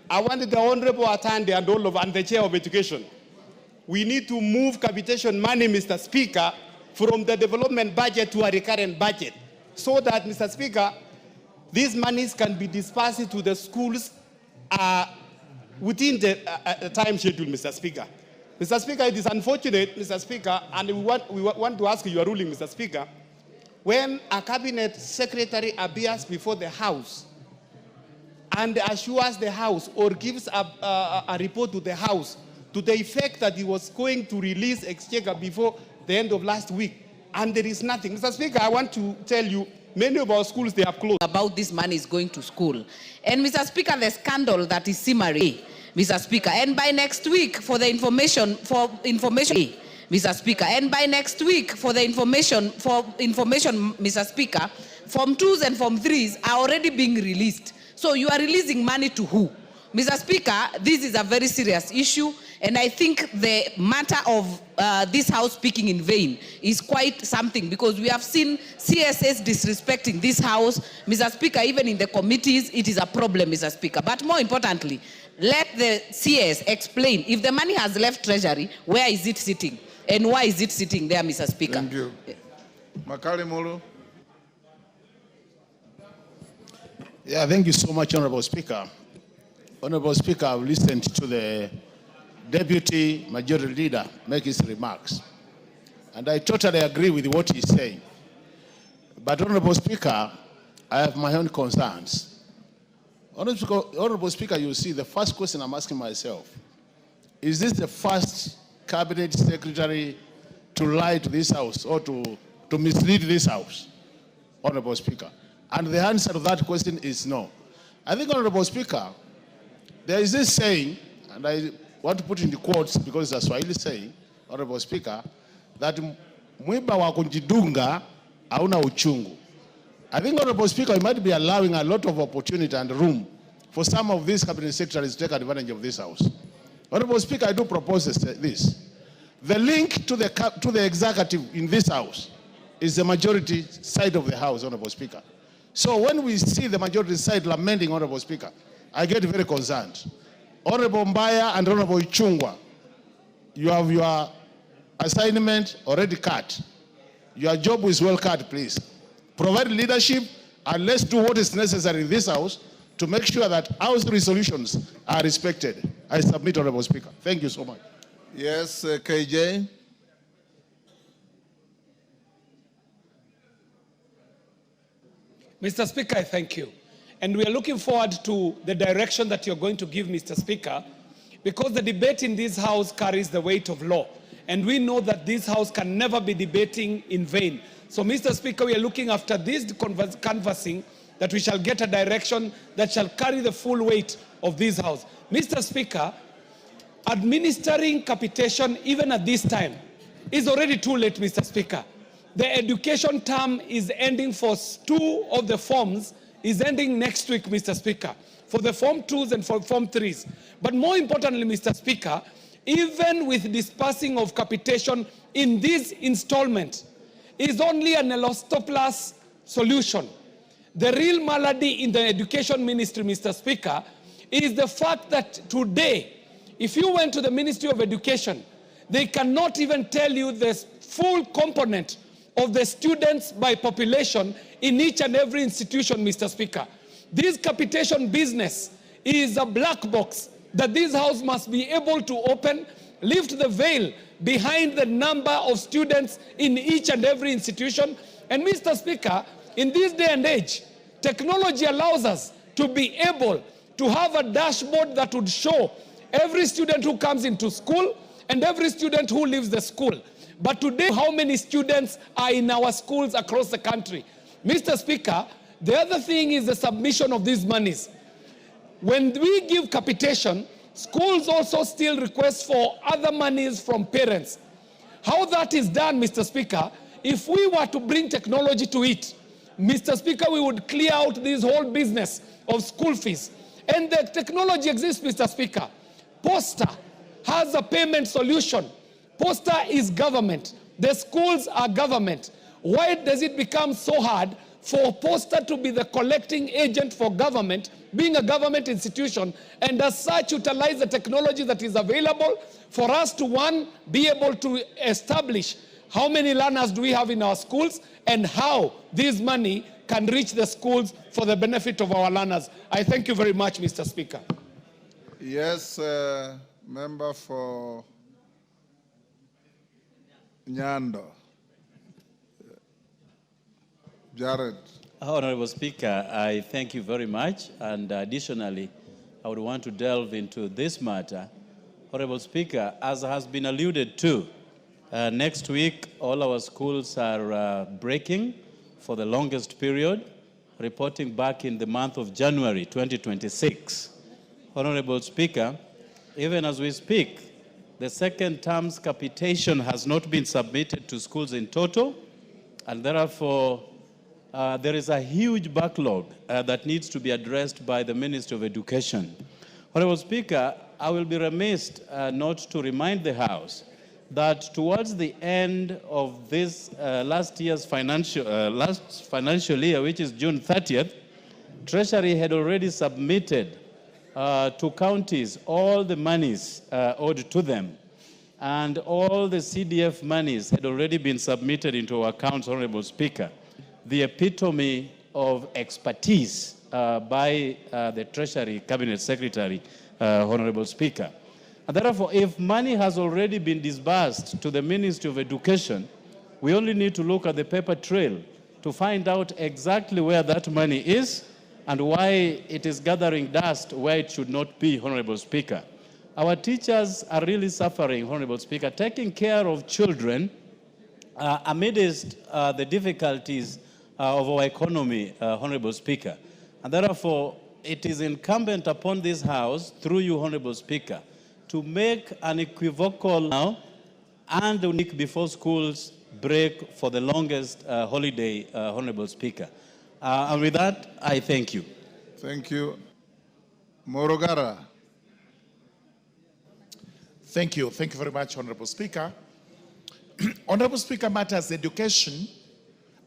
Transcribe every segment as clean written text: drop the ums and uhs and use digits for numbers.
I want the Honorable Atande and all of, and the Chair of Education. We need to move capitation money, Mr. Speaker, from the development budget to a recurrent budget, so that, Mr. Speaker, these monies can be dispersed to the schools within the time schedule, Mr. Speaker. Mr. Speaker, it is unfortunate, Mr. Speaker, and we want to ask your ruling, Mr. Speaker, when a cabinet secretary appears before the House and assures the House or gives a report to the House to the effect that he was going to release exchequer before the end of last week, and there is nothing. Mr. Speaker, I want to tell you, many of our schools, they have closed. About this money is going to school. And Mr. Speaker, the scandal that is simmering, Mr. Speaker, and by next week, for the information, Mr. Speaker, and by next week, for information, Mr. Speaker, Form 2s and Form 3s are already being released. So you are releasing money to who? Mr. Speaker, this is a very serious issue, and I think the matter of this House speaking in vain is quite something, because we have seen CSS disrespecting this House. Mr. Speaker, even in the committees, it is a problem, Mr. Speaker. But more importantly, let the CS explain, if the money has left Treasury, where is it sitting? And why is it sitting there, Mr. Speaker? Thank you. Makali Mulu. Yeah, thank you so much, Honorable Speaker. Honorable Speaker, I've listened to the Deputy Majority Leader make his remarks, and I totally agree with what he's saying. But Honorable Speaker, I have my own concerns. Honorable Speaker, you see, the first question I'm asking myself, is this the first Cabinet Secretary to lie to this House or to mislead this House? Honorable Speaker. And the answer to that question is no. I think, Honorable Speaker, there is this saying, and I want to put in the quotes because it's a Swahili saying, Honorable Speaker, that mwiba wa kunjidunga hauna uchungu. I think, Honorable Speaker, we might be allowing a lot of opportunity and room for some of these cabinet secretaries to take advantage of this House. Honorable Speaker, I do propose this. The link to the executive in this House is the majority side of the House, Honorable Speaker. So when we see the majority side lamenting, Honorable Speaker, I get very concerned. Honorable Mbaya and Honorable Ichungwa, you have your assignment already cut. Your job is well cut, please. Provide leadership, and let's do what is necessary in this House to make sure that House resolutions are respected. I submit, Honorable Speaker. Thank you so much. Yes, KJ. Mr. Speaker, I thank you. And we are looking forward to the direction that you're going to give, Mr. Speaker, because the debate in this House carries the weight of law. And we know that this House can never be debating in vain. So, Mr. Speaker, we are looking after this canvassing that we shall get a direction that shall carry the full weight of this House. Mr. Speaker, administering capitation even at this time is already too late, Mr. Speaker. The education term is ending for 2 of the forms, is ending next week, Mr. Speaker, for the Form 2s and for Form 3s. But more importantly, Mr. Speaker, even with dispersing of capitation in this installment is only an elastoplus solution. The real malady in the education ministry, Mr. Speaker, is the fact that today, if you went to the Ministry of Education, they cannot even tell you the full component of the students by population in each and every institution, Mr. Speaker. This capitation business is a black box that this House must be able to open, lift the veil behind the number of students in each and every institution. And Mr. Speaker, in this day and age, technology allows us to be able to have a dashboard that would show every student who comes into school and every student who leaves the school. But today, how many students are in our schools across the country? Mr. Speaker, the other thing is the submission of these monies. When we give capitation, schools also still request for other monies from parents. How that is done, Mr. Speaker, if we were to bring technology to it, Mr. Speaker, we would clear out this whole business of school fees. And the technology exists, Mr. Speaker. Posta has a payment solution. Posta is government. The schools are government. Why does it become so hard for Posta to be the collecting agent for government, being a government institution, and as such utilize the technology that is available for us to, one, be able to establish how many learners do we have in our schools and how this money can reach the schools for the benefit of our learners. I thank you very much, Mr. Speaker. Yes, member for Nyando. Jared. Honorable Speaker, I thank you very much, and additionally, I would want to delve into this matter. Honorable Speaker, as has been alluded to, next week all our schools are breaking for the longest period, reporting back in the month of January 2026. Honorable Speaker, even as we speak, the second term's capitation has not been submitted to schools in total, and therefore there is a huge backlog that needs to be addressed by the Ministry of Education. Honorable Speaker, I will be remiss not to remind the House that towards the end of this last financial year, which is June 30th, Treasury had already submitted to counties all the monies owed to them, and all the CDF monies had already been submitted into our accounts, Honorable Speaker. The epitome of expertise by the Treasury Cabinet Secretary, Honorable Speaker. And therefore, if money has already been disbursed to the Ministry of Education, we only need to look at the paper trail to find out exactly where that money is and why it is gathering dust where it should not be, Honorable Speaker. Our teachers are really suffering, Honorable Speaker, taking care of children amidst the difficulties of our economy, Honorable Speaker. And therefore, it is incumbent upon this House, through you, Honorable Speaker, to make an equivocal now and the week before schools break for the longest holiday, Honorable Speaker. And with that, I thank you. Thank you. Morogara. Thank you. Thank you very much, Honorable Speaker. Honorable Speaker, matters education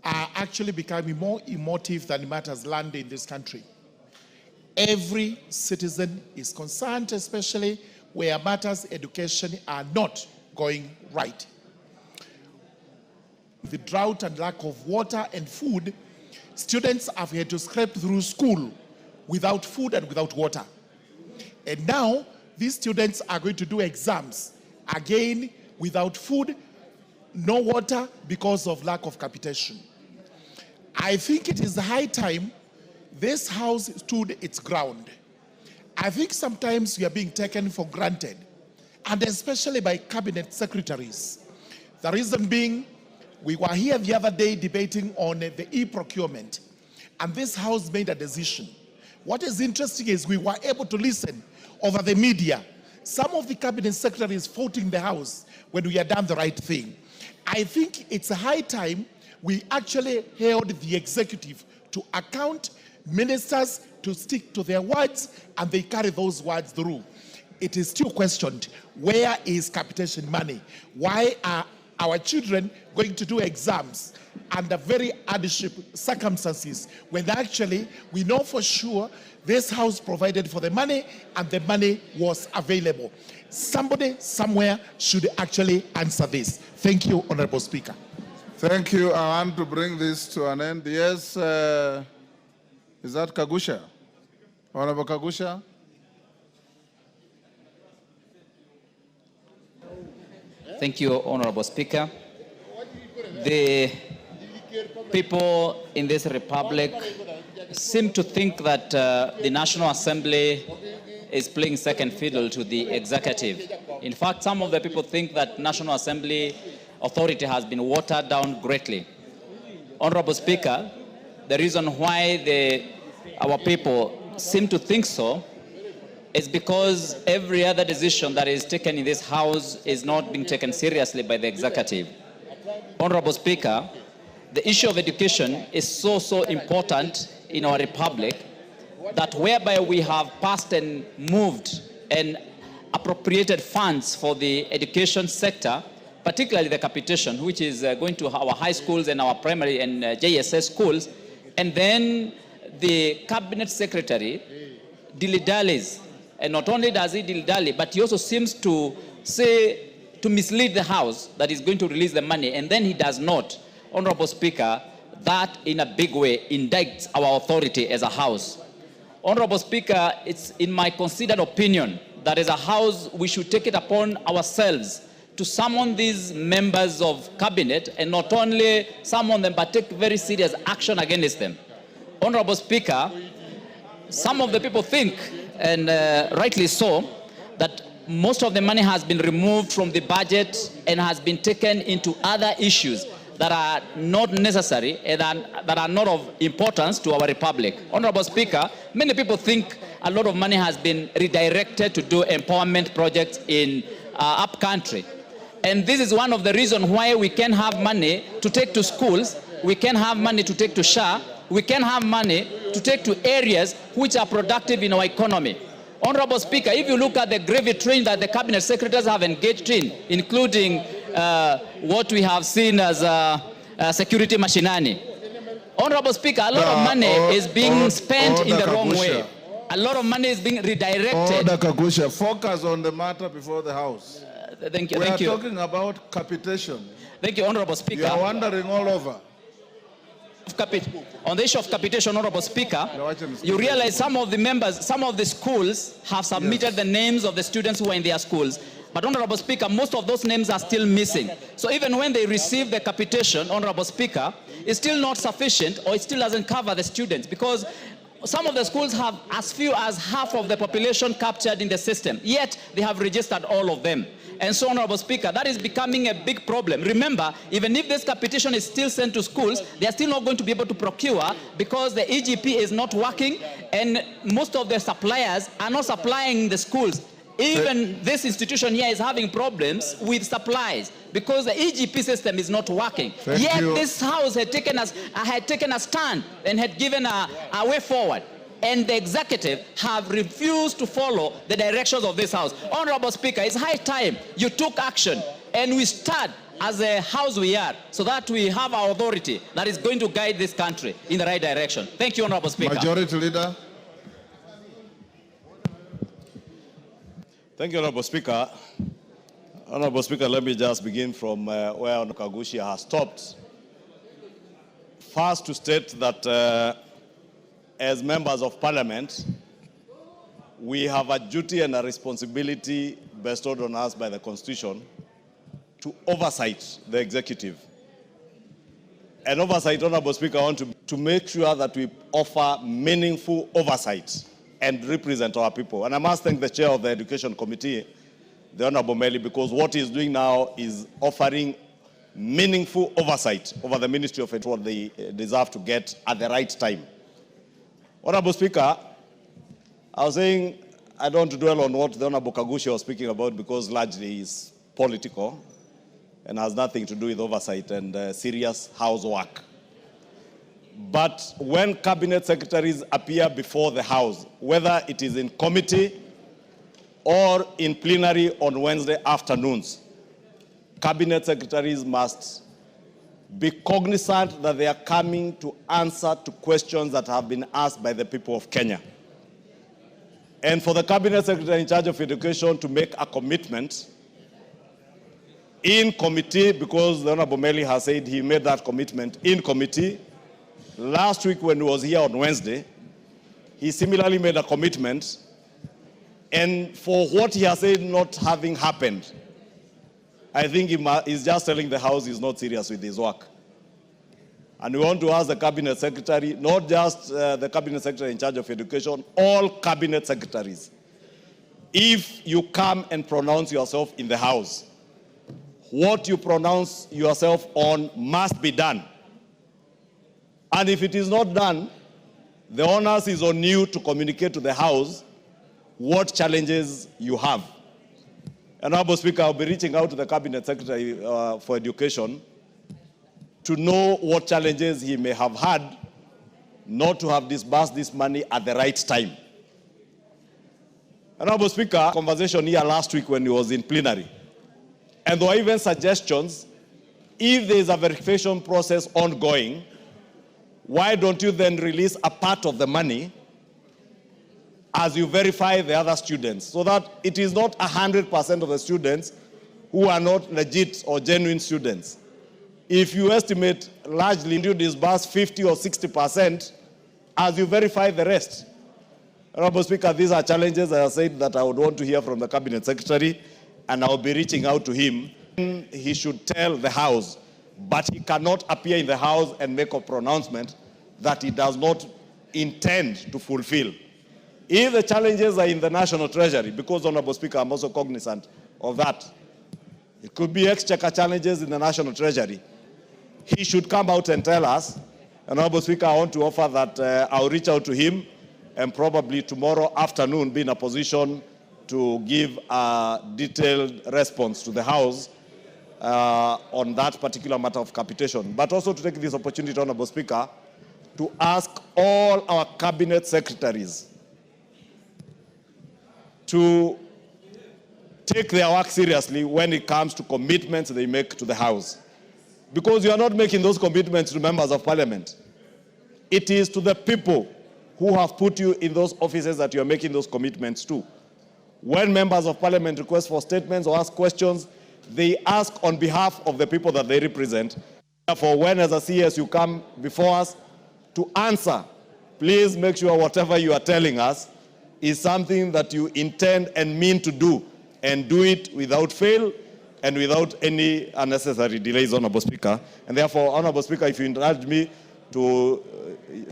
are actually becoming more emotive than matters land in this country. Every citizen is concerned, especially where matters education are not going right. The drought and lack of water and food, students have had to scrape through school without food and without water. And now, these students are going to do exams, again, without food, no water, because of lack of capitation. I think it is high time this House stood its ground. I think sometimes we are being taken for granted, and especially by cabinet secretaries. The reason being, we were here the other day debating on the e-procurement, and this House made a decision. What is interesting is we were able to listen over the media. Some of the cabinet secretaries faulting the House when we had done the right thing. I think it's a high time we actually held the executive to account, ministers to stick to their words, and they carry those words through. It is still questioned, where is capitation money? Why are our children going to do exams under very hardship circumstances when actually we know for sure this House provided for the money and the money was available? Somebody somewhere should actually answer this. Thank you, Honorable Speaker. Thank you. I want to bring this to an end. Yes, is that Kagusha? Honorable Kagusha? Thank you, Honorable Speaker. The people in this republic seem to think that the National Assembly is playing second fiddle to the executive. In fact, some of the people think that National Assembly authority has been watered down greatly. Honorable Speaker, the reason why our people seem to think so is because every other decision that is taken in this House is not being taken seriously by the executive. Honorable Speaker, the issue of education is so important in our republic that whereby we have passed and moved and appropriated funds for the education sector, particularly the capitation, which is going to our high schools and our primary and JSS schools, and then the cabinet secretary dilly-dallies. And not only does he dilly-dally, but he also seems to say, to mislead the House that he's going to release the money, and then he does not. Honorable Speaker, that in a big way indicts our authority as a House. Honorable Speaker, it's in my considered opinion that as a House we should take it upon ourselves to summon these members of cabinet, and not only summon them but take very serious action against them. Honorable Speaker, some of the people think, and rightly so, that most of the money has been removed from the budget and has been taken into other issues that are not necessary and that are not of importance to our republic. Honorable Speaker, many people think a lot of money has been redirected to do empowerment projects in upcountry. And this is one of the reasons why we can have money to take to schools, we can have money to take to SHA, we can have money to take to areas which are productive in our economy. Honorable Speaker, if you look at the gravy train that the cabinet secretaries have engaged in, including what we have seen as security machinani. Honorable Speaker, a lot of money is being spent in the wrong way. A lot of money is being redirected. Order, Kagusha. Focus on the matter before the House. Thank you. We are talking about capitation. Thank you, Honorable Speaker. You are wandering all over. On the issue of capitation, Honorable Speaker, you realize some of the members, some of the schools have submitted the names of the students who are in their schools. But Honorable Speaker, most of those names are still missing. So even when they receive the capitation, Honorable Speaker, it's still not sufficient, or it still doesn't cover the students, because some of the schools have as few as half of the population captured in the system, yet they have registered all of them. And so, Honorable Speaker, that is becoming a big problem. Remember, even if this capitation is still sent to schools, they are still not going to be able to procure because the EGP is not working, and most of the suppliers are not supplying the schools. Even this institution here is having problems with supplies because the EGP system is not working. Yet this House had taken a stand and had given a way forward. And the executive have refused to follow the directions of this House. Honorable Speaker, it's high time you took action and we start as a House we are, so that we have our authority that is going to guide this country in the right direction. Thank you, Honorable Speaker. Majority Leader. Thank you, Honorable Speaker. Honorable Speaker, let me just begin from where Honorable Kagushia has stopped. First, to state that as members of Parliament, we have a duty and a responsibility bestowed on us by the Constitution to oversight the executive. And oversight, Honorable Speaker, I want to make sure that we offer meaningful oversight and represent our people. And I must thank the chair of the Education Committee, the Honorable Meli, because what he's doing now is offering meaningful oversight over the Ministry of Education, what they deserve to get at the right time. Honorable Speaker, I was saying I don't want to dwell on what the Honorable Kagushia was speaking about because largely is political and has nothing to do with oversight and serious housework. But when cabinet secretaries appear before the House, whether it is in committee or in plenary on Wednesday afternoons, cabinet secretaries must be cognizant that they are coming to answer to questions that have been asked by the people of Kenya. And for the cabinet secretary in charge of education to make a commitment in committee, because the Honorable Meli has said he made that commitment in committee. Last week when he was here on Wednesday, he similarly made a commitment, and for what he has said not having happened, I think he's just telling the House he's not serious with his work. And we want to ask the Cabinet Secretary, not just the Cabinet Secretary in charge of education, all Cabinet Secretaries, if you come and pronounce yourself in the House, what you pronounce yourself on must be done. And if it is not done, the onus is on you to communicate to the House what challenges you have. And Honorable Speaker, I'll be reaching out to the Cabinet Secretary for Education to know what challenges he may have had not to have disbursed this money at the right time. Honorable Speaker, conversation here last week when he was in plenary. And there were even suggestions, if there is a verification process ongoing, why don't you then release a part of the money as you verify the other students, so that it is not 100% of the students who are not legit or genuine students. If you estimate largely you disburse 50 or 60% as you verify the rest. Honorable Speaker, these are challenges, as I said, that I would want to hear from the Cabinet Secretary, and I'll be reaching out to him. He should tell the House, but he cannot appear in the House and make a pronouncement that he does not intend to fulfill. If the challenges are in the National Treasury, because, Honorable Speaker, I'm also cognizant of that, it could be exchequer challenges in the National Treasury. He should come out and tell us. Honorable Speaker, I want to offer that I'll reach out to him and probably tomorrow afternoon be in a position to give a detailed response to the House on that particular matter of capitation. But also to take this opportunity, Honorable Speaker, to ask all our cabinet secretaries to take their work seriously when it comes to commitments they make to the House. Because you are not making those commitments to members of parliament. It is to the people who have put you in those offices that you are making those commitments to. When members of parliament request for statements or ask questions, they ask on behalf of the people that they represent. Therefore, when as a CS you come before us to answer, please make sure whatever you are telling us is something that you intend and mean to do, and do it without fail and without any unnecessary delays, Honorable Speaker. And therefore, Honorable Speaker, if you encourage me to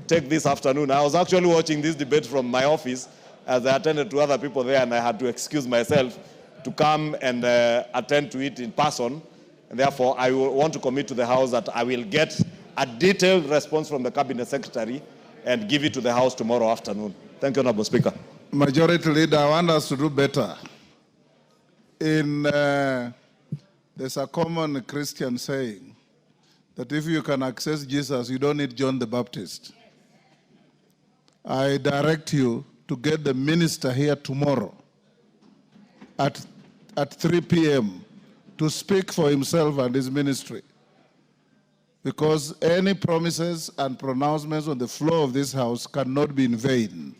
take this afternoon, I was actually watching this debate from my office as I attended to other people there, and I had to excuse myself to come and attend to it in person. And therefore, I want to commit to the House that I will get a detailed response from the Cabinet Secretary and give it to the House tomorrow afternoon. Thank you, Honorable Speaker. Majority Leader, I want us to do better. There's a common Christian saying that if you can access Jesus, you don't need John the Baptist. I direct you to get the minister here tomorrow at 3 p.m. to speak for himself and his ministry. Because any promises and pronouncements on the floor of this House cannot be in vain.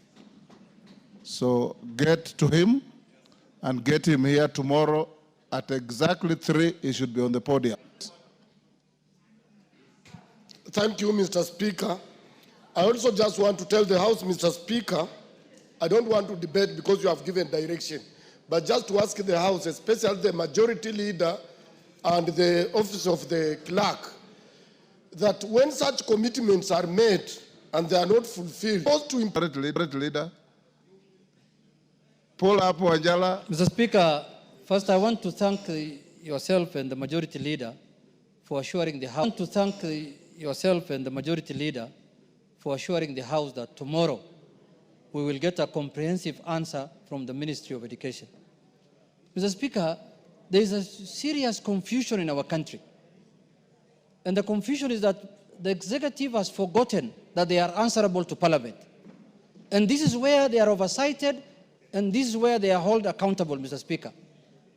So get to him and get him here tomorrow at exactly 3. He should be on the podium. Thank you, Mr. Speaker. I also just want to tell the House, Mr. Speaker, I don't want to debate because you have given direction, but just to ask the House, especially the Majority Leader and the Office of the Clerk, that when such commitments are made and they are not fulfilled, Majority Leader, pull up Wanjala. Mr. Speaker, first I want to thank yourself and the Majority Leader for assuring the House. I want to thank yourself and the Majority Leader for assuring the House that tomorrow we will get a comprehensive answer from the Ministry of Education. Mr. Speaker, there is a serious confusion in our country. And the confusion is that the executive has forgotten that they are answerable to Parliament. And this is where they are oversighted, and this is where they are held accountable, Mr. Speaker.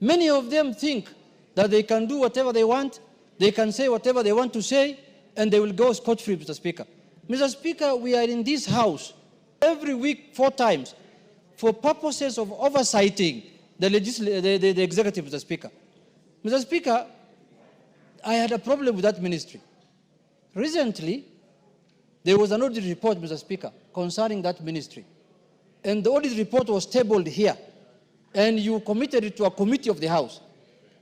Many of them think that they can do whatever they want, they can say whatever they want to say, and they will go scot-free, Mr. Speaker. Mr. Speaker, we are in this House every week 4 times for purposes of oversighting the executive, Mr. Speaker. Mr. Speaker, I had a problem with that ministry. Recently, there was an audit report, Mr. Speaker, concerning that ministry. And the audit report was tabled here. And you committed it to a committee of the House.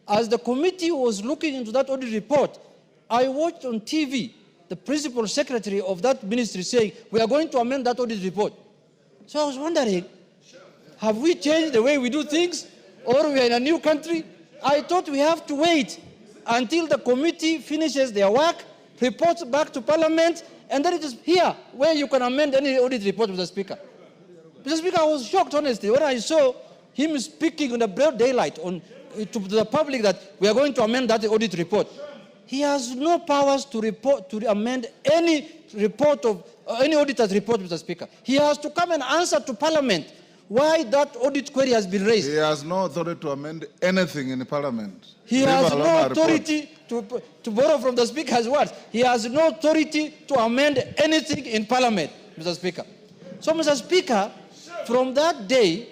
As the committee was looking into that audit report, I watched on TV the principal secretary of that ministry saying, we are going to amend that audit report. So I was wondering, have we changed the way we do things? Or we are in a new country? I thought we have to wait until the committee finishes their work, reports back to Parliament, and then it is here where you can amend any audit report, Mr. Speaker. Mr. Speaker, I was shocked, honestly, when I saw him speaking in the broad daylight to the public that we are going to amend that audit report. He has no powers to amend any report of any auditor's report, Mr. Speaker. He has to come and answer to Parliament why that audit query has been raised. He has no authority to amend anything in Parliament. He Leave has alone no a report. authority to borrow from the Speaker's words. He has no authority to amend anything in Parliament, Mr. Speaker. So, Mr. Speaker, from that day,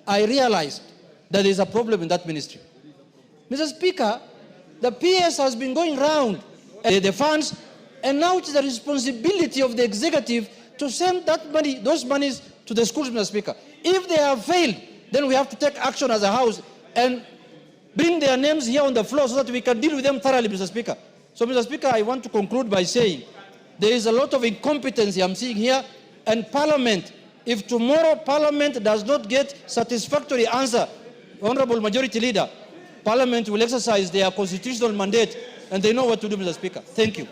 I realized that there is a problem in that ministry. Mr. Speaker, the PS has been going round the funds, and now it is the responsibility of the executive to send that money, those monies to the schools, Mr. Speaker. If they have failed, then we have to take action as a House and bring their names here on the floor so that we can deal with them thoroughly, Mr. Speaker. So, Mr. Speaker, I want to conclude by saying there is a lot of incompetency I'm seeing here, and Parliament, if tomorrow Parliament does not get satisfactory answer, Honorable Majority Leader, Parliament will exercise their constitutional mandate, and they know what to do, Mr. Speaker. Thank you.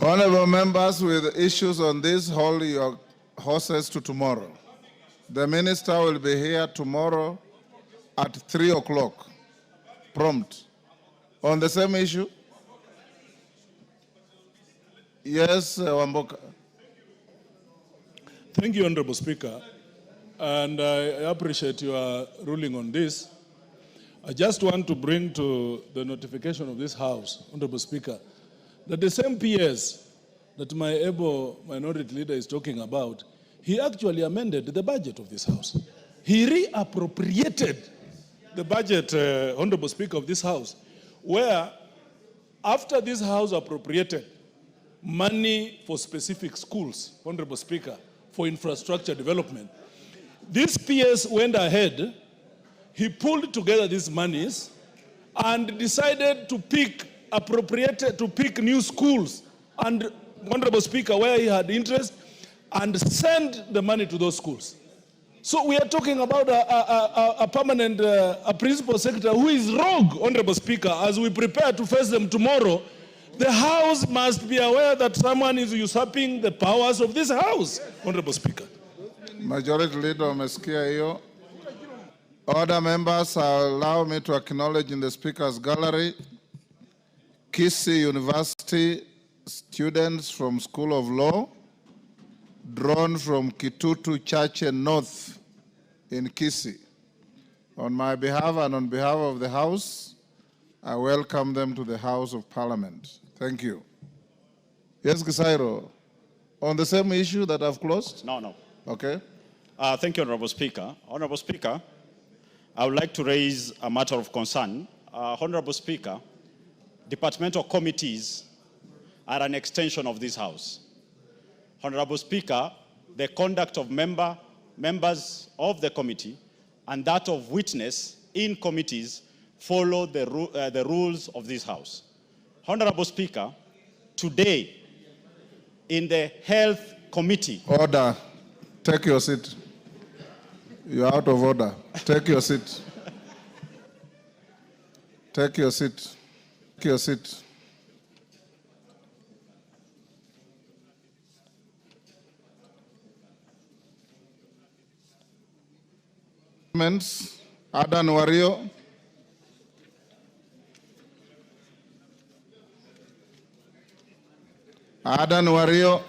Honorable members with issues on this, hold your horses to tomorrow. The minister will be here tomorrow at 3 o'clock, prompt. On the same issue? Yes, Wamboka. Thank you, Honorable Speaker, and I appreciate your ruling on this. I just want to bring to the notification of this House, Honorable Speaker, that the same PS that my able minority leader is talking about, he actually amended the budget of this House. He reappropriated the budget, Honorable Speaker, of this House, where after this House appropriated money for specific schools, Honorable Speaker, for infrastructure development, this PS went ahead, he pulled together these monies and decided to pick new schools, and Honorable Speaker, where he had interest, and send the money to those schools. So we are talking about a permanent, a principal secretary who is rogue, Honorable Speaker. As we prepare to face them tomorrow, the House must be aware that someone is usurping the powers of this House, Honorable Speaker. Majority Leader umesikia hiyo. Other members allow me to acknowledge in the Speaker's gallery Kisii University students from School of Law, drawn from Kitutu Church North in Kisii. On my behalf and on behalf of the House, I welcome them to the House of Parliament. Thank you. Yes, Gisairo. On the same issue that I've closed? No. Okay. Thank you, Honorable Speaker. Honorable Speaker, I would like to raise a matter of concern. Honorable Speaker, departmental committees are an extension of this House. Honorable Speaker, the conduct of members of the committee and that of witness in committees follow the rules of this House. Honorable Speaker, today in the Health Committee... Order. Take your seat. You're out of order. Take your seat. Take your seat. Take your seat. Adan Wario. Adan Wario.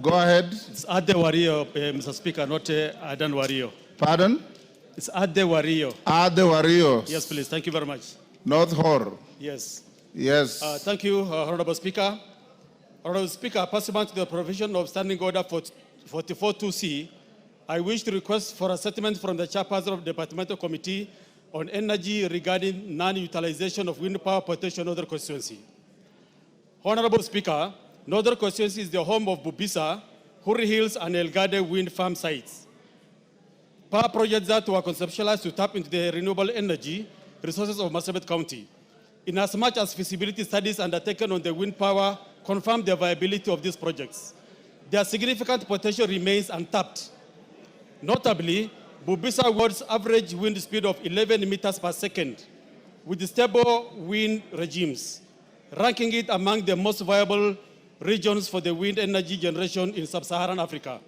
Go ahead. It's Ade Wario, Mr. Speaker, not Adan Wario. Pardon? It's Ade Wario. Ade Wario. Yes, please. Thank you very much. North Hor. Yes. Yes. Thank you, Honorable Speaker. Honorable Speaker, pursuant to the provision of Standing Order 44.2c, I wish to request for a settlement from the chairperson of the Departmental Committee on Energy regarding non-utilization of wind power potential Northern Constituency. Honorable Speaker, Northern Constituency is the home of Bubisa, Huri Hills, and Elgade wind farm sites. Power projects that were conceptualized to tap into the renewable energy resources of Marsabit County. Inasmuch as feasibility studies undertaken on the wind power confirm the viability of these projects, their significant potential remains untapped. Notably, Bubisa Ward's average wind speed of 11 meters per second with stable wind regimes, ranking it among the most viable regions for the wind energy generation in sub-Saharan Africa.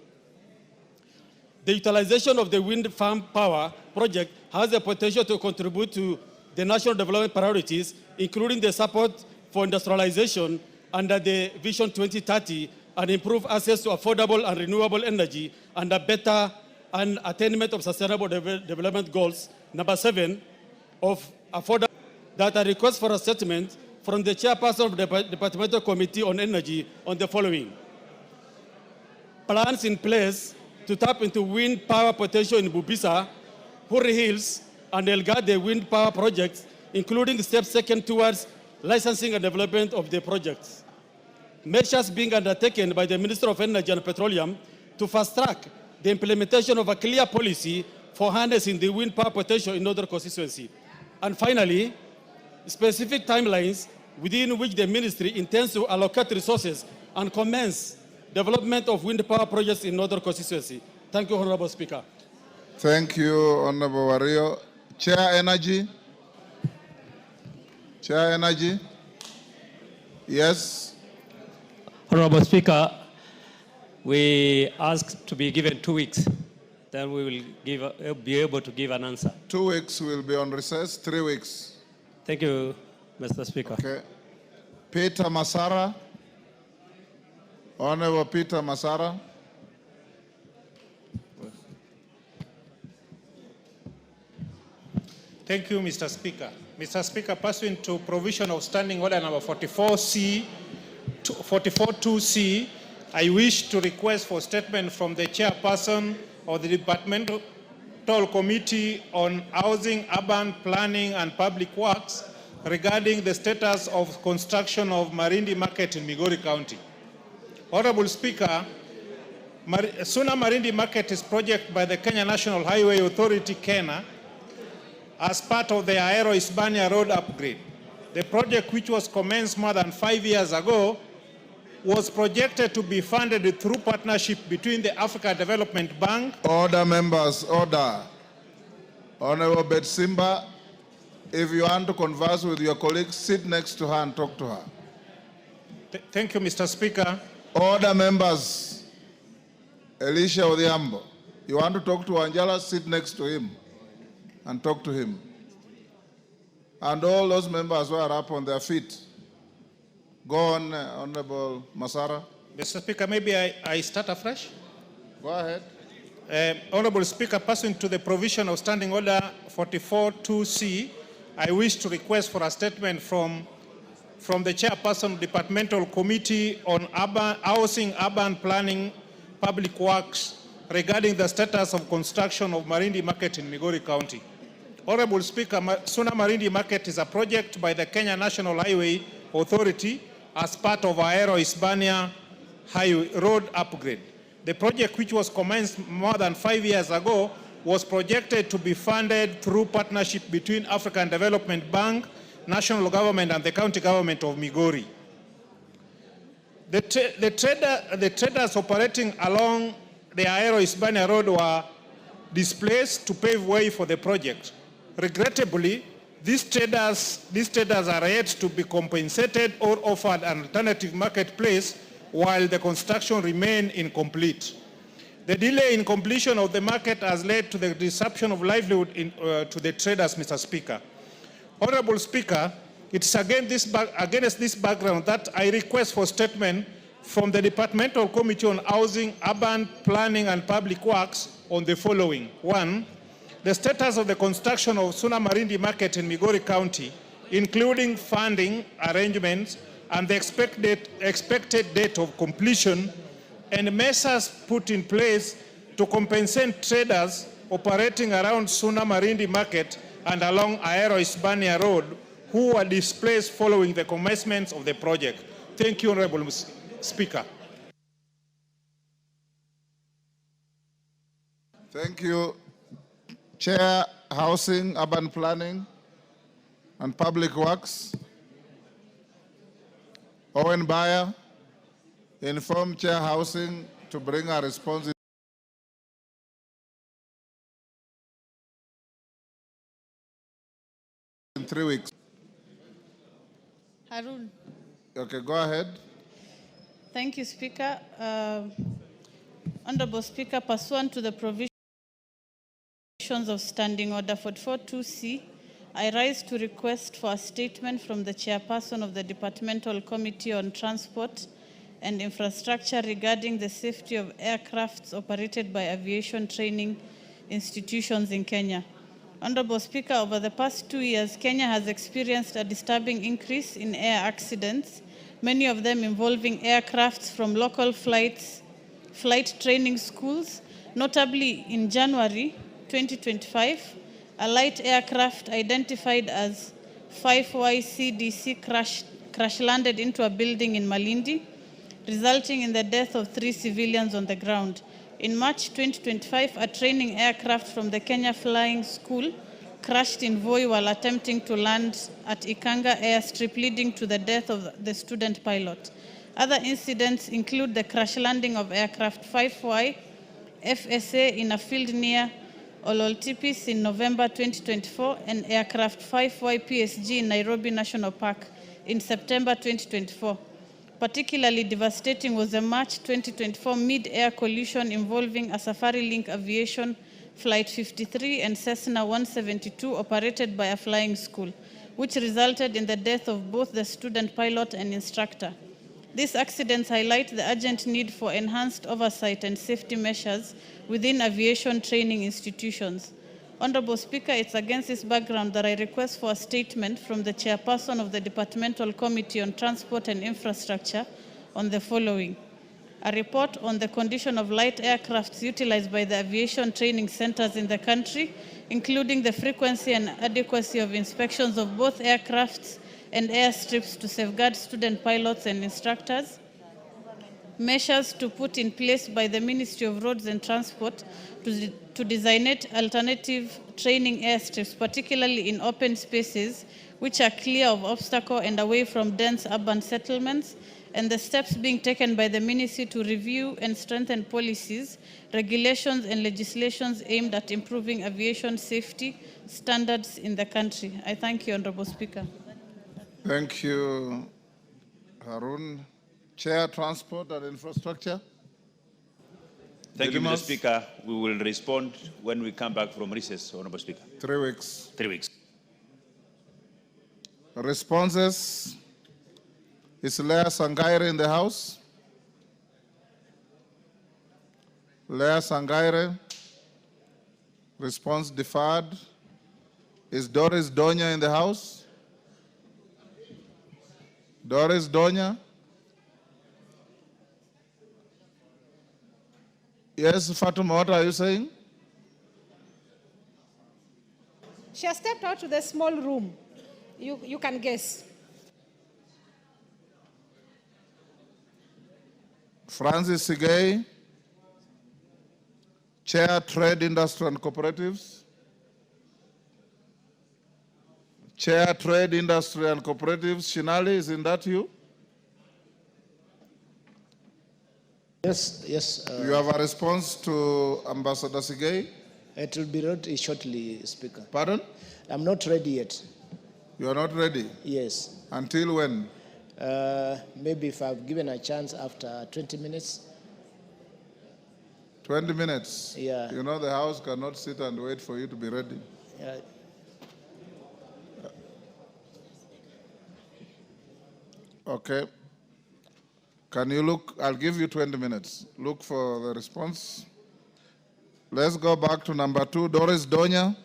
The utilization of the wind farm power project has the potential to contribute to the national development priorities, including the support for industrialization under the Vision 2030 and improve access to affordable and renewable energy and a better and attainment of sustainable development goals, number 7, of affordable, that I request for a statement from the chairperson of the Departmental Committee on Energy on the following. Plans in place to tap into wind power potential in Bubisa, Huri Hills, and Elgade wind power projects, including steps taken towards licensing and development of the projects. Measures being undertaken by the Minister of Energy and Petroleum to fast-track the implementation of a clear policy for harnessing the wind power potential in Northern constituency. And finally, specific timelines within which the ministry intends to allocate resources and commence development of wind power projects in Northern constituency. Thank you, Honorable Speaker. Thank you, Honorable Wario. Chair Energy. Chair Energy. Yes. Honorable Speaker, we ask to be given 2 weeks. Then we will be able to give an answer. 2 weeks will be on recess, 3 weeks. Thank you, Mr. Speaker. Okay. Peter Masara. Honorable Peter Masara. Thank you, Mr. Speaker. Mr. Speaker, pursuant to provision of Standing Order number 44.2c, I wish to request for statement from the chairperson of the Departmental Committee on Housing, Urban Planning and Public Works regarding the status of construction of Marindi Market in Migori County. Honorable Speaker, Suna Marindi Market is a project by the Kenya National Highway Authority, KENA, as part of the Aero Hispania road upgrade. The project, which was commenced more than 5 years ago, was projected to be funded through partnership between the Africa Development Bank. Order, members, order. Honorable Betsimba, if you want to converse with your colleagues, sit next to her and talk to her. Thank you, Mr. Speaker. Order, members. Elisha Odhiambo, you want to talk to Angela, sit next to him and talk to him. And all those members who are up on their feet. Go on, Honorable Masara. Mr. Speaker, maybe I start afresh? Go ahead. Honorable Speaker, pursuant to the provision of Standing Order 44.2c, I wish to request for a statement from the chairperson of the Departmental Committee on Housing, Urban Planning, Public Works regarding the status of construction of Marindi Market in Migori County. Honorable Speaker, Suna Marindi Market is a project by the Kenya National Highway Authority as part of Aero Hispania Highway road upgrade. The project, which was commenced more than 5 years ago, was projected to be funded through partnership between African Development Bank, national government, and the county government of Migori. The traders operating along the Aero Hispania road were displaced to pave way for the project. Regrettably, these traders are yet to be compensated or offered an alternative marketplace while the construction remains incomplete. The delay in completion of the market has led to the disruption of livelihood to the traders, Mr. Speaker. Honorable Speaker, it's against this background that I request for statement from the Departmental Committee on Housing, Urban Planning and Public Works on the following. 1, the status of the construction of Suna Marindi Market in Migori County, including funding arrangements and the expected date of completion, and measures put in place to compensate traders operating around Suna Marindi Market and along Aero Hispania Road who were displaced following the commencement of the project. Thank you, Honorable Speaker. Thank you. Chair, Housing, Urban Planning and Public Works. Owen Bayer, inform Chair Housing to bring a response in 3 weeks. Harun. Okay, go ahead. Thank you, Speaker. Honorable Speaker, pursuant to the provisions of Standing Order 44.2c, I rise to request for a statement from the chairperson of the Departmental Committee on Transport, and infrastructure regarding the safety of aircrafts operated by aviation training institutions in Kenya. Honorable Speaker, over the past 2 years, Kenya has experienced a disturbing increase in air accidents, many of them involving aircrafts from local flight training schools. Notably, in January 2025, a light aircraft identified as 5YCDC crash-landed into a building in Malindi, resulting in the death of 3 civilians on the ground. In March 2025, a training aircraft from the Kenya Flying School crashed in Voi while attempting to land at Ikanga airstrip, leading to the death of the student pilot. Other incidents include the crash landing of aircraft 5Y FSA in a field near Ololtipis in November 2024 and aircraft 5Y PSG in Nairobi National Park in September 2024. Particularly devastating was the March 2024 mid-air collision involving a Safari-Link Aviation Flight 53 and Cessna 172 operated by a flying school, which resulted in the death of both the student pilot and instructor. These accidents highlight the urgent need for enhanced oversight and safety measures within aviation training institutions. Honorable Speaker, it's against this background that I request for a statement from the chairperson of the Departmental Committee on Transport and Infrastructure on the following. A report on the condition of light aircrafts utilized by the aviation training centers in the country, including the frequency and adequacy of inspections of both aircrafts and airstrips to safeguard student pilots and instructors. Measures to put in place by the Ministry of Roads and Transport to designate alternative training airstrips, particularly in open spaces which are clear of obstacle and away from dense urban settlements, and the steps being taken by the Ministry to review and strengthen policies, regulations, and legislations aimed at improving aviation safety standards in the country. I thank you, Honorable Speaker. Thank you, Harun. Chair, Transport and Infrastructure. Thank you, Mr. Speaker. We will respond when we come back from recess, Honorable Speaker. 3 weeks. 3 weeks. Responses. Is Leah Sangaire in the House? Leah Sangaire. Response deferred. Is Doris Donya in the House? Doris Donya? Yes, Fatuma, what are you saying? She has stepped out to the small room. You can guess. Francis Sigay, Chair, Trade, Industry and Cooperatives. Chair, Trade, Industry and Cooperatives. Shinali, isn't that you? Yes, yes. You have a response to Ambassador Sigay? It will be ready shortly, Speaker. Pardon? I'm not ready yet. You are not ready? Yes. Until when? Maybe if I've given a chance after 20 minutes. 20 minutes? Yeah. You know the House cannot sit and wait for you to be ready. Yeah. Okay. Can you look? I'll give you 20 minutes. Look for the response. Let's go back to number 2. Doris Donya.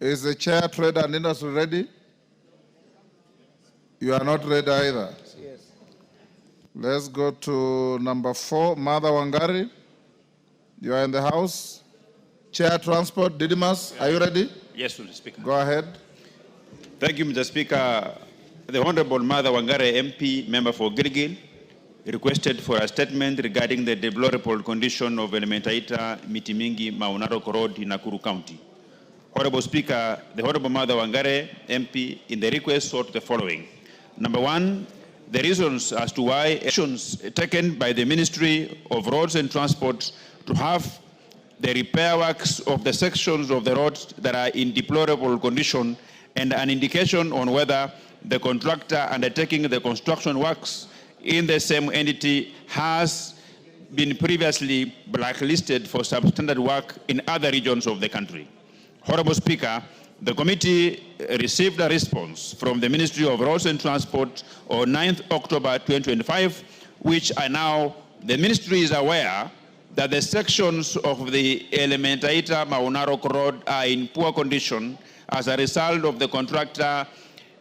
Is the Chair, Trade and Industry ready? You are not ready either. Yes. Let's go to number 4. Mother Wangari. You are in the House. Chair, Transport, Didymus, are you ready? Yes, Mr. Speaker. Go ahead. Thank you, Mr. Speaker. The Honorable Mother Wangare MP, member for Gilgil, requested for a statement regarding the deplorable condition of Elementaita Mitimingi Maunarok Road in Nakuru County. Honorable Speaker, the Honorable Mother Wangare MP in the request sought the following. Number 1, the reasons as to why actions taken by the Ministry of Roads and Transport to have the repair works of the sections of the roads that are in deplorable condition, and an indication on whether the contractor undertaking the construction works in the same entity has been previously blacklisted for substandard work in other regions of the country. Honorable Speaker, The committee received a response from the Ministry of Roads and Transport on 9th October 2025, which are now, the ministry is aware that the sections of the Elementaita Maunarok Road are in poor condition as a result of the contractor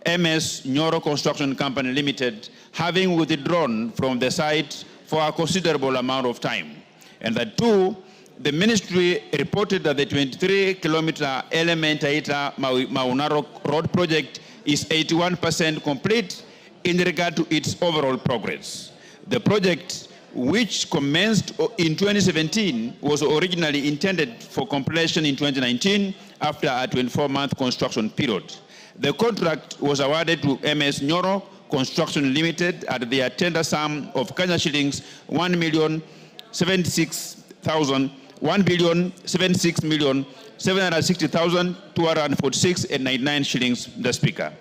MS Nyoro Construction Company Limited having withdrawn from the site for a considerable amount of time. And that two, the ministry reported that the 23-kilometer Elementaita Maunarok Road project is 81% complete in regard to its overall progress. The project, which commenced in 2017, was originally intended for completion in 2019 after a 24-month construction period. The contract was awarded to MS Nyoro Construction Limited at the tender sum of Kenya shillings 1,76,760,246.99 shillings, the Speaker.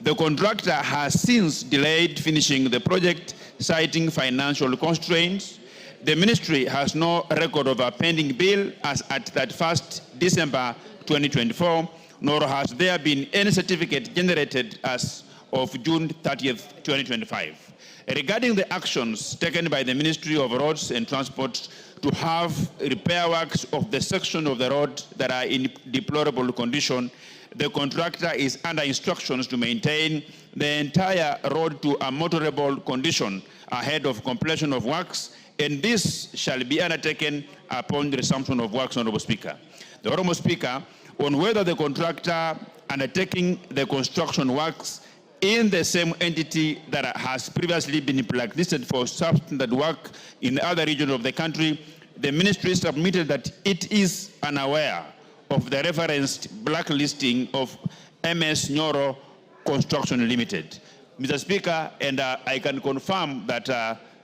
The contractor has since delayed finishing the project, citing financial constraints. The ministry has no record of a pending bill as at 31st December 2024, nor has there been any certificate generated as of June 30th, 2025. Regarding the actions taken by the Ministry of Roads and Transport to have repair works of the section of the road that are in deplorable condition, the contractor is under instructions to maintain the entire road to a motorable condition ahead of completion of works, and this shall be undertaken upon the resumption of works, Honorable Speaker. The Honorable Speaker, on whether the contractor undertaking the construction works in the same entity that has previously been blacklisted for substandard work in the other region of the country, the ministry submitted that it is unaware of the referenced blacklisting of MS Nyoro Construction Limited. Mr. Speaker, and I can confirm that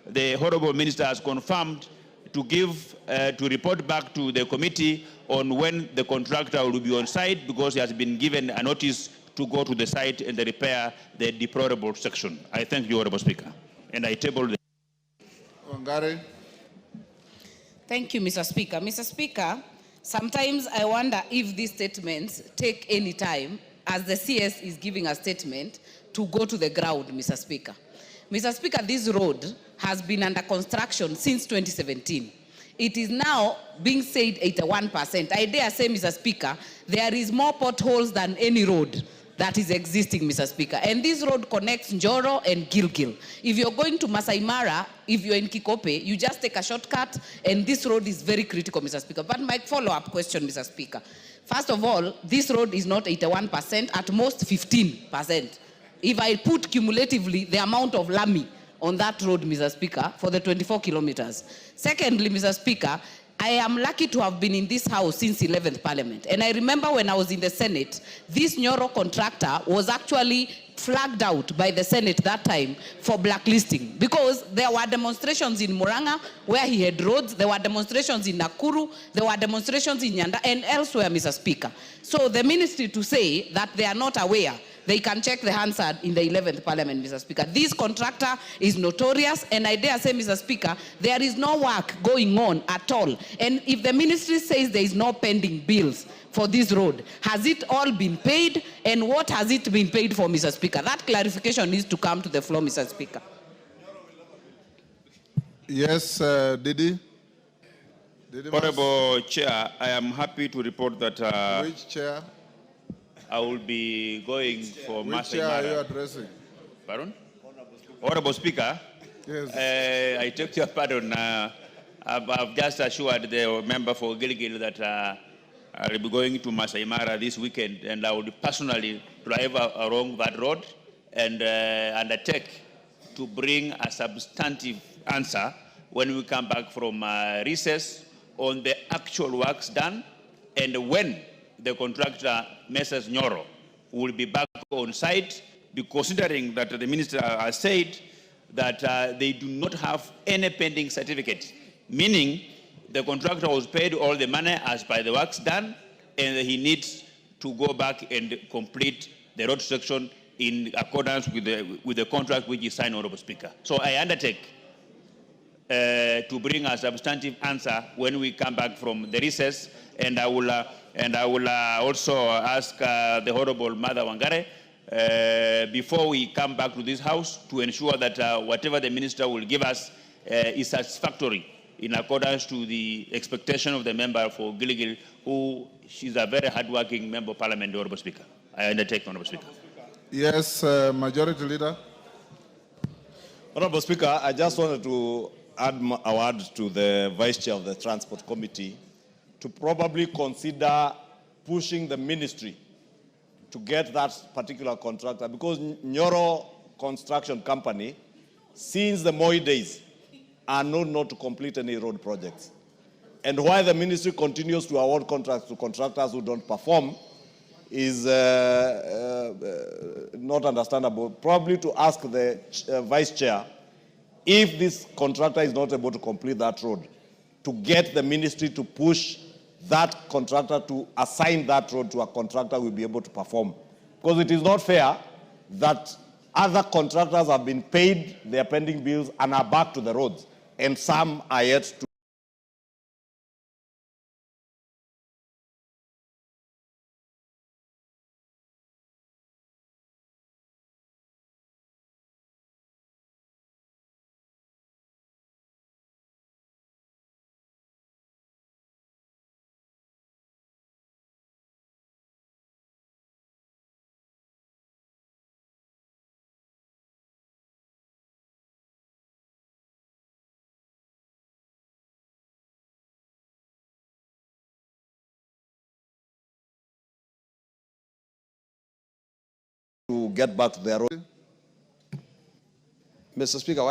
the Honorable Minister has confirmed to report back to the committee on when the contractor will be on site, because he has been given a notice to go to the site and repair the deplorable section. I thank you, Honorable Speaker. And I table the... Wangari. Thank you, Mr. Speaker. Mr. Speaker, sometimes I wonder if these statements take any time, as the CS is giving a statement, to go to the ground, Mr. Speaker. Mr. Speaker, this road has been under construction since 2017. It is now being said 81%. I dare say, Mr. Speaker, there is more potholes than any road that is existing, Mr. Speaker. And this road connects Njoro and Gilgil. If you're going to Masai Mara, if you're in Kikope, you just take a shortcut, and this road is very critical, Mr. Speaker. But my follow-up question, Mr. Speaker. First of all, this road is not 81%, at most 15%. If I put cumulatively the amount of lami on that road, Mr. Speaker, for the 24 kilometers. Secondly, Mr. Speaker, I am lucky to have been in this house since 11th Parliament. And I remember when I was in the Senate, this Nyoro contractor was actually flagged out by the Senate that time for blacklisting, because there were demonstrations in Muranga where he had roads, there were demonstrations in Nakuru, there were demonstrations in Nyanda and elsewhere, Mr. Speaker. So the ministry to say that they are not aware, they can check the Hansard in the 11th Parliament, Mr. Speaker. This contractor is notorious, and I dare say, Mr. Speaker, there is no work going on at all. And if the ministry says there is no pending bills for this road, has it all been paid? And what has it been paid for, Mr. Speaker? That clarification needs to come to the floor, Mr. Speaker. Yes, Didi. Honorable Chair, I am happy to report that... Which chair? I will be going for Masai Mara. Which chair are you addressing? Pardon? Honorable Speaker, yes. I take your pardon. I've just assured the member for Gilgil that I will be going to Masai Mara this weekend, and I will personally drive along that road and undertake to bring a substantive answer when we come back from recess on the actual works done and when the contractor, Messrs. Nyoro, will be back on site, considering that the minister has said that they do not have any pending certificate, meaning the contractor was paid all the money as by the works done, and he needs to go back and complete the road section in accordance with the contract which is signed, Honorable Speaker. So I undertake to bring a substantive answer when we come back from the recess, And I will also ask the Honorable Mother Wangare, before we come back to this house, to ensure that whatever the minister will give us is satisfactory in accordance to the expectation of the member for Gilgil, who she's a very hardworking member of parliament, the Honorable Speaker. I undertake, Honorable Speaker. Yes, Majority Leader. Honorable Speaker, I just wanted to add a word to the Vice Chair of the Transport Committee to probably consider pushing the ministry to get that particular contractor, because Nyoro Construction Company, since the Moi days, are known not to complete any road projects. And why the ministry continues to award contracts to contractors who don't perform is not understandable. Probably to ask the Vice Chair, if this contractor is not able to complete that road, to get the ministry to push that contractor to assign that road to a contractor who will be able to perform. Because it is not fair that other contractors have been paid their pending bills and are back to the roads, and some are yet to. Get back to their road. Mr. Speaker,